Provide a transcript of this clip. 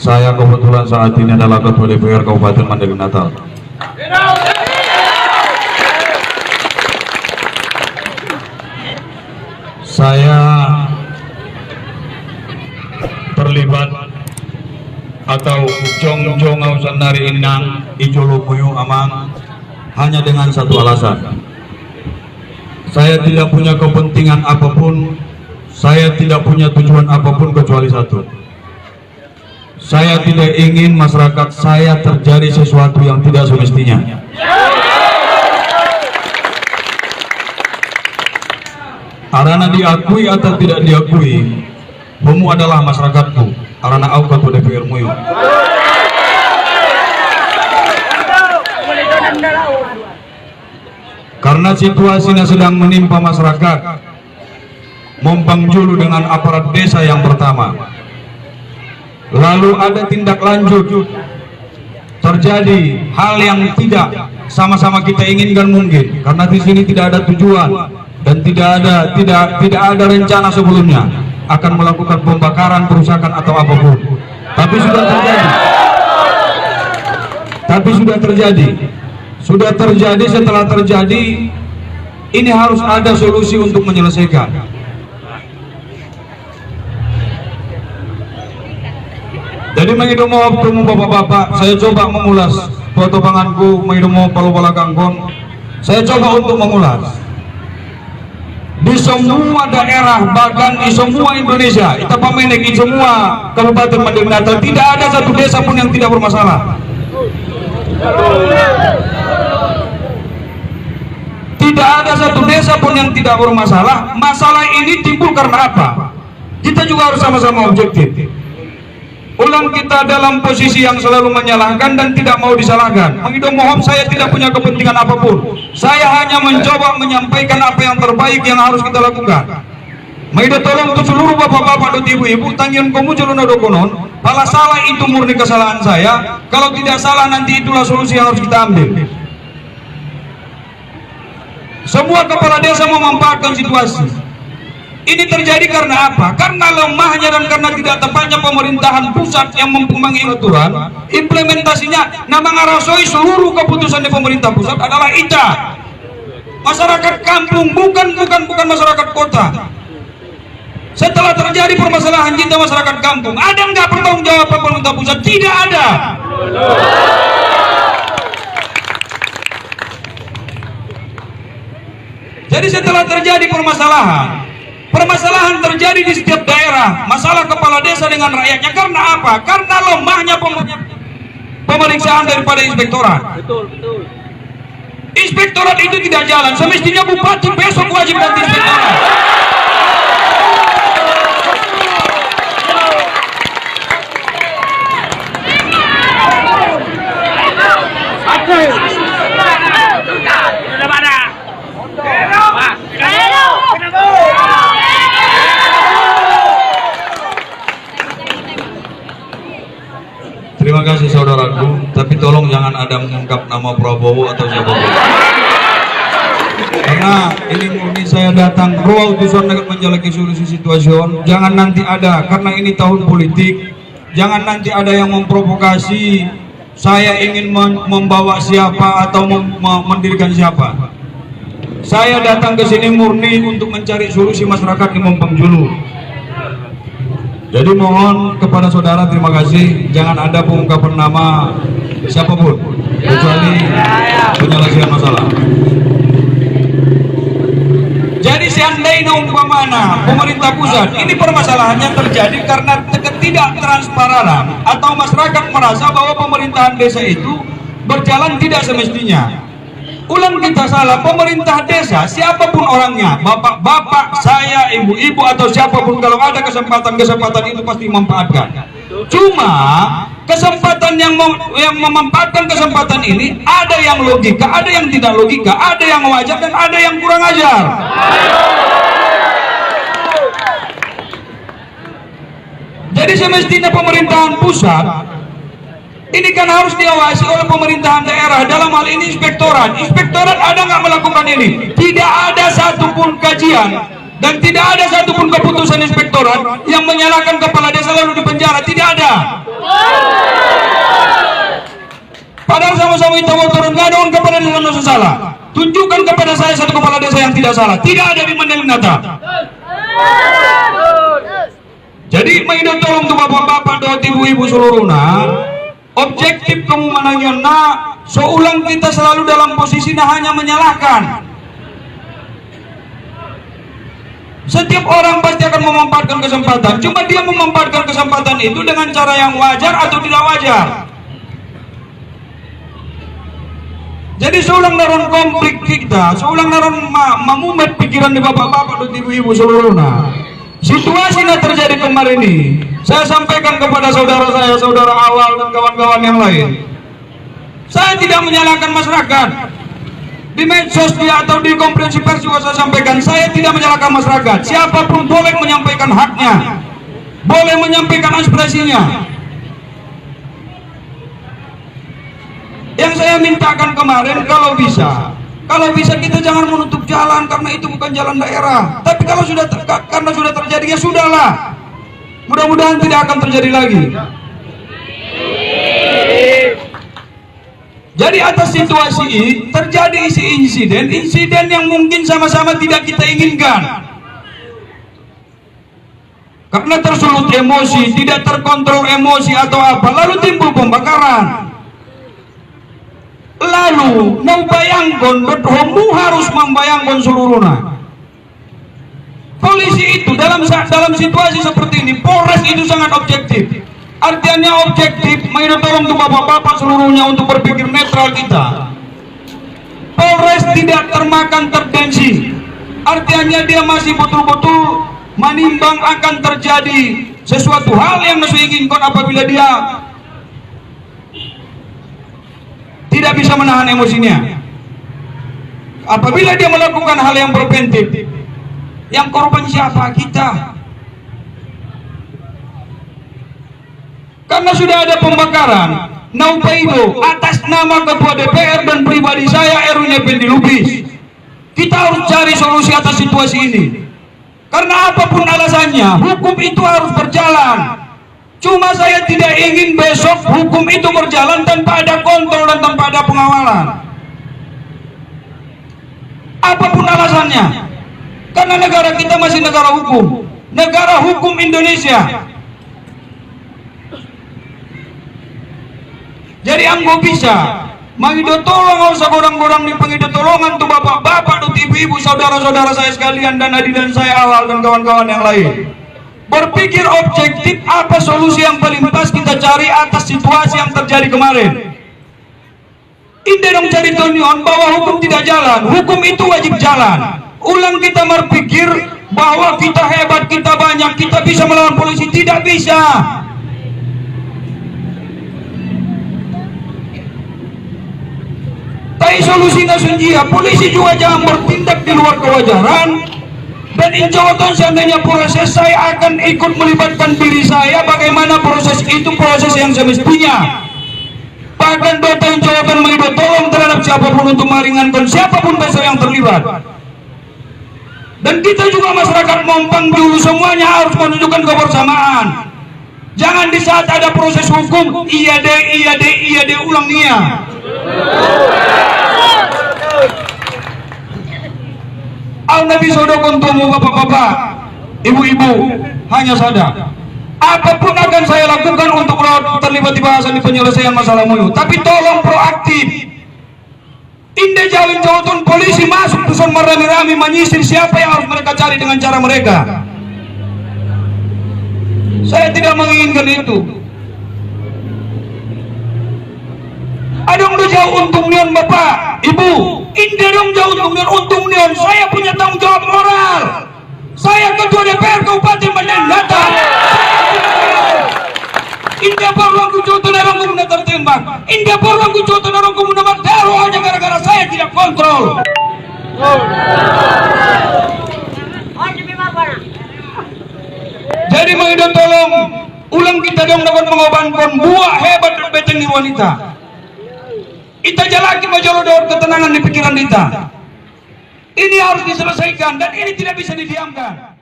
Saya kebetulan saat ini adalah Ketua DPR Kabupaten Mandailing Natal. Saya terlibat atau jong ausan nari inang ijolo puyu amang hanya dengan satu alasan. Saya tidak punya kepentingan apapun, saya tidak punya tujuan apapun kecuali satu. Saya tidak ingin masyarakat saya terjadi sesuatu yang tidak semestinya. Karena diakui atau tidak diakui, kamu adalah masyarakatku. Karena aku ketua DPR muyu. Karena situasinya sedang menimpa masyarakat, mompang julu dengan aparat desa yang pertama. Lalu ada tindak lanjut, terjadi hal yang tidak sama-sama kita inginkan mungkin, karena di sini tidak ada tujuan dan tidak ada rencana sebelumnya akan melakukan pembakaran, perusakan atau apapun. Tapi sudah terjadi. Setelah terjadi, ini harus ada solusi untuk menyelesaikan. Jadi mengidu mohon temu bapak-bapak, saya coba mengulas foto panganku, mengidu mohon palo-pala kangkon. Saya coba untuk mengulas di semua daerah, bahkan di semua Indonesia, kita pamenek di semua Kabupaten Mandailing Natal, tidak ada satu desa pun yang tidak bermasalah. Tidak ada satu desa pun yang tidak bermasalah. Masalah ini timbul karena apa? Kita juga harus sama-sama objektif. Ulang kita dalam posisi yang selalu menyalahkan dan tidak mau disalahkan. Mengido mohon, saya tidak punya kepentingan apapun. Saya hanya mencoba menyampaikan apa yang terbaik yang harus kita lakukan. Mengido tolong untuk seluruh bapak-bapak dan ibu-ibu, tangian kamu jalur konon. Kalau salah itu murni kesalahan saya. Kalau tidak salah nanti itulah solusi yang harus kita ambil. Semua kepala desa memanfaatkan situasi. Ini terjadi karena apa? Karena lemahnya dan karena tidak tepatnya pemerintahan pusat yang mempunyai aturan, implementasinya. Nama ngarasoi seluruh keputusan di pemerintah pusat adalah ICA. Masyarakat kampung, bukan masyarakat kota. Setelah terjadi permasalahan kita masyarakat kampung, ada nggak pertanggung jawab pemerintah pusat? Tidak ada. Jadi setelah terjadi permasalahan terjadi di setiap daerah, masalah kepala desa dengan rakyatnya karena apa? Karena lemahnya pemeriksaan daripada inspektorat. Betul. Inspektorat itu tidak jalan, semestinya bupati besok wajib ganti inspektorat. Terima kasih saudaraku, tapi tolong jangan ada mengungkap nama Prabowo atau siapapun. Karena ini murni saya datang ruang utusan dengan menjalaki solusi situasion. Jangan nanti ada, karena ini tahun politik, jangan nanti ada yang memprovokasi saya ingin membawa siapa atau mendirikan siapa. Saya datang ke sini murni untuk mencari solusi masyarakat di Mompang Julu. Jadi mohon kepada saudara, terima kasih, jangan ada pengungkapan nama siapapun kecuali penyelesaian masalah. Jadi seandainya umpamana pemerintah pusat, ini permasalahannya terjadi karena ketidaktransparan atau masyarakat merasa bahwa pemerintahan desa itu berjalan tidak semestinya. Ulang kita salah, pemerintah desa siapapun orangnya, bapak-bapak, saya, ibu-ibu atau siapapun, kalau ada kesempatan itu pasti memanfaatkan. Cuma kesempatan yang memanfaatkan kesempatan ini ada yang logika, ada yang tidak logika, ada yang wajar dan ada yang kurang ajar. Jadi semestinya pemerintahan pusat ini kan harus diawasi oleh pemerintahan daerah, dalam hal ini inspektorat. Inspektorat ada nggak melakukan ini? Tidak ada satupun kajian dan tidak ada satupun keputusan inspektorat yang menyalahkan kepala desa lalu dipenjara. Tidak ada. sama-sama kita mau turun gadon kepada desa yang salah. Tunjukkan kepada saya satu kepala desa yang tidak salah. Tidak ada di Mandailing. Jadi mainan tolong tuh bapak-bapak dan ibu-ibu seluruhnya. Objektif kamu mananya seulang kita selalu dalam posisi hanya menyalahkan. Setiap orang pasti akan memanfaatkan kesempatan. Cuma dia memanfaatkan kesempatan itu dengan cara yang wajar atau tidak wajar. Jadi seulang naron konflik kita, seulang naron memumet pikiran di bapak-bapak dan ibu-ibu seluruhnya. Situasi yang terjadi kemarin ini, saya sampaikan kepada saudara saya, saudara Awal dan kawan-kawan yang lain. Saya tidak menyalahkan masyarakat. Di medsos dia atau di konferensi pers juga saya sampaikan, saya tidak menyalahkan masyarakat. Siapapun boleh menyampaikan haknya, boleh menyampaikan aspirasinya. Yang saya mintakan kemarin, kalau bisa kita jangan menutup jalan karena itu bukan jalan daerah. Tapi kalau karena sudah terjadi ya sudahlah. Mudah-mudahan tidak akan terjadi lagi. Jadi atas situasi ini terjadi insiden yang mungkin sama-sama tidak kita inginkan. Karena tersulut emosi, tidak terkontrol emosi atau apa, lalu timbul pembakaran. Lalu mau bayangkan, kamu harus membayangkan seluruhnya. Polisi itu dalam situasi seperti ini, Polres itu sangat objektif. Artinya objektif, mainan tolong untuk bapak-bapak seluruhnya untuk berpikir netral kita. Polres tidak termakan tertensi. Artinya dia masih betul-betul menimbang akan terjadi sesuatu hal yang masih inginkan apabila dia tidak bisa menahan emosinya. Apabila dia melakukan hal yang preventif, yang korban siapa? Kita. Karena sudah ada pembakaran, Naupaido atas nama ketua DPR dan pribadi saya Erwin Effendi Lubis, kita harus cari solusi atas situasi ini. Karena apapun alasannya, hukum itu harus berjalan. Cuma saya tidak ingin besok hukum itu berjalan tanpa ada kontrol dan tanpa ada pengawalan. Apapun alasannya. Karena negara kita masih negara hukum. Negara hukum Indonesia. Jadi anggo bisa mangido tolong usah gorang-gorang di pengido tolongan tuh bapak-bapak tuh ibu-ibu saudara-saudara saya sekalian dan Adi dan saya Awal dan kawan-kawan yang lain. Berpikir objektif apa solusi yang paling pas kita cari atas situasi yang terjadi kemarin. Indah dong cari tonion bahwa hukum tidak jalan, hukum itu wajib jalan. Ulang kita berpikir bahwa kita hebat, kita banyak, kita bisa melawan polisi, tidak bisa. Tapi solusinya senjia, polisi juga jangan bertindak di luar kewajaran. Dan injauan seandainya proses saya akan ikut melibatkan diri saya bagaimana proses itu proses yang semestinya. Bahkan dota injauan melibat tolong terhadap siapapun untuk meringankan siapapun besar yang terlibat. Dan kita juga masyarakat Mompang dulu semuanya harus menunjukkan kebersamaan. Jangan di saat ada proses hukum iya deh ulang nia. Al-Nabi sodokon tumu bapak-bapak, ibu-ibu, hanya sadar. Apapun akan saya lakukan untuk terlibat di bahasan di penyelesaian masalah mulu. Tapi tolong proaktif. Indah jalin jawatan polisi masuk dusun merami-rami menyisir siapa yang harus mereka cari dengan cara mereka. Saya tidak menginginkan itu. Adong do jauh untung nion bapak, ibu. Indah dong jauh untung nion. Saya punya tanggung jawab moral. Saya ketua DPR Kabupaten Mandailing. Indah baruang kucoto narang kumuna tertembak. Indah baruang kucoto narang kumuna magdaro hanya gara-gara saya tidak kontrol. Jadi mengidan tolong ulang kita dong dapat mengobankan buah hebat dan beteng di wanita. Kita jalaki majalodor ketenangan di pikiran kita. Ini harus diselesaikan dan ini tidak bisa didiamkan.